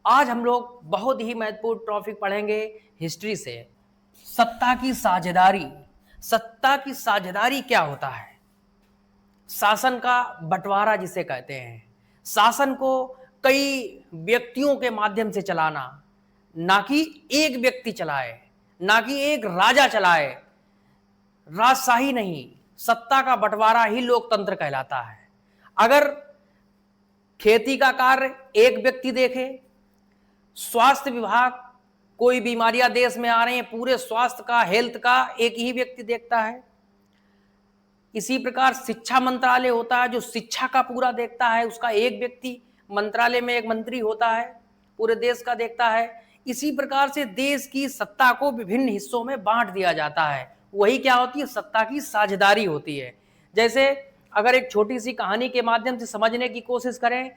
आज हम लोग बहुत ही महत्वपूर्ण टॉपिक पढ़ेंगे हिस्ट्री से। सत्ता की साझेदारी। सत्ता की साझेदारी क्या होता है? शासन का बंटवारा जिसे कहते हैं। शासन को कई व्यक्तियों के माध्यम से चलाना, ना कि एक व्यक्ति चलाए, ना कि एक राजा चलाए। राजशाही नहीं, सत्ता का बंटवारा ही लोकतंत्र कहलाता है। अगर खेती का कार्य एक व्यक्ति देखे, स्वास्थ्य विभाग, कोई बीमारियां देश में आ रही हैं, पूरे स्वास्थ्य का, हेल्थ का एक ही व्यक्ति देखता है। इसी प्रकार शिक्षा मंत्रालय होता है जो शिक्षा का पूरा देखता है, उसका एक व्यक्ति मंत्रालय में एक मंत्री होता है, पूरे देश का देखता है। इसी प्रकार से देश की सत्ता को विभिन्न हिस्सों में बांट दिया जाता है। वही क्या होती है? सत्ता की साझेदारी होती है। जैसे अगर एक छोटी सी कहानी के माध्यम से समझने की कोशिश करें,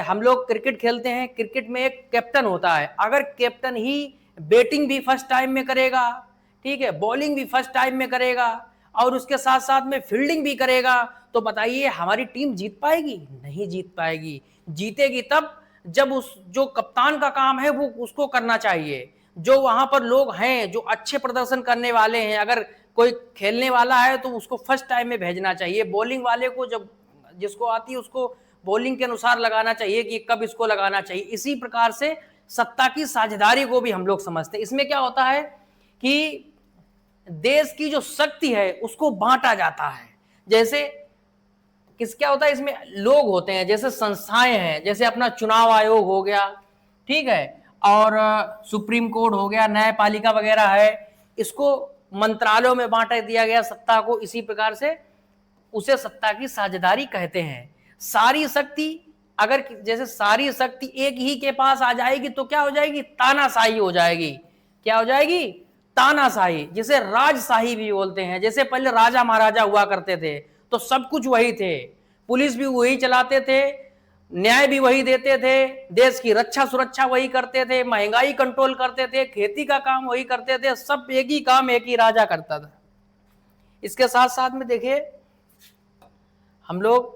हम लोग क्रिकेट खेलते हैं, क्रिकेट में एक कैप्टन होता है। अगर कैप्टन ही बैटिंग भी फर्स्ट टाइम में करेगा, ठीक है, बॉलिंग भी फर्स्ट टाइम में करेगा और उसके साथ साथ में फील्डिंग भी करेगा, तो बताइए हमारी टीम जीत पाएगी? नहीं जीत पाएगी। जीतेगी तब जब उस जो कप्तान का काम है वो उसको करना चाहिए। जो वहां पर लोग हैं जो अच्छे प्रदर्शन करने वाले हैं, अगर कोई खेलने वाला है तो उसको फर्स्ट टाइम में भेजना चाहिए। बॉलिंग वाले को जब जिसको आती है उसको बॉलिंग के अनुसार लगाना चाहिए कि कब इसको लगाना चाहिए। इसी प्रकार से सत्ता की साझेदारी को भी हम लोग समझते हैं। इसमें क्या होता है कि देश की जो शक्ति है उसको बांटा जाता है। जैसे क्या होता है, इसमें लोग होते हैं, जैसे संस्थाएं हैं, जैसे अपना चुनाव आयोग हो गया, ठीक है, और सुप्रीम कोर्ट हो गया, न्यायपालिका वगैरह है। इसको मंत्रालयों में बांट दिया गया सत्ता को। इसी प्रकार से उसे सत्ता की साझेदारी कहते हैं। सारी शक्ति, अगर जैसे सारी शक्ति एक ही के पास आ जाएगी तो क्या हो जाएगी? तानाशाही हो जाएगी। क्या हो जाएगी? तानाशाही, जिसे राजशाही भी बोलते हैं। जैसे पहले राजा महाराजा हुआ करते थे तो सब कुछ वही थे, पुलिस भी वही चलाते थे, न्याय भी वही देते थे, देश की रक्षा सुरक्षा वही करते थे, महंगाई कंट्रोल करते थे, खेती का काम वही करते थे, सब एक ही काम एक ही राजा करता था। इसके साथ साथ में देखिए हम लोग,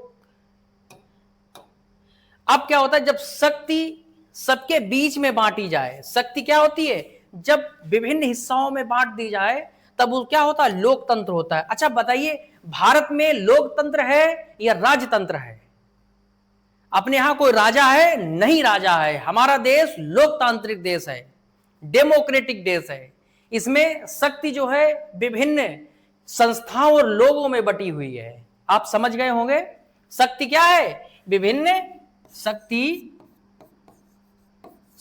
अब क्या होता है जब शक्ति सबके बीच में बांटी जाए, शक्ति क्या होती है? जब विभिन्न हिस्सों में बांट दी जाए तब वो क्या होता है? लोकतंत्र होता है। अच्छा बताइए, भारत में लोकतंत्र है या राजतंत्र है? अपने यहां कोई राजा है? नहीं राजा है। हमारा देश लोकतांत्रिक देश है, डेमोक्रेटिक देश है। इसमें शक्ति जो है विभिन्न संस्थाओं और लोगों में बटी हुई है। आप समझ गए होंगे शक्ति क्या है? विभिन्न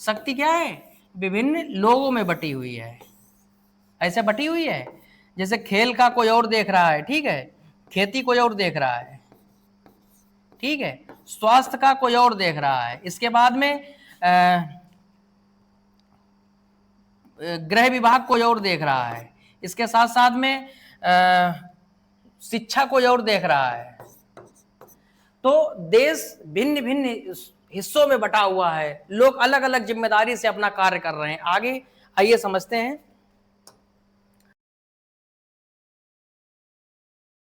शक्ति क्या है? विभिन्न लोगों में बटी हुई है। ऐसे बटी हुई है जैसे खेल का कोई और देख रहा है, ठीक है, खेती कोई और देख रहा है, ठीक है, स्वास्थ्य का कोई और देख रहा है। इसके बाद में गृह विभाग कोई और देख रहा है। इसके साथ साथ में शिक्षा कोई और देख रहा है। तो देश भिन्न भिन्न हिस्सों में बटा हुआ है, लोग अलग अलग जिम्मेदारी से अपना कार्य कर रहे हैं। आगे आइए समझते हैं।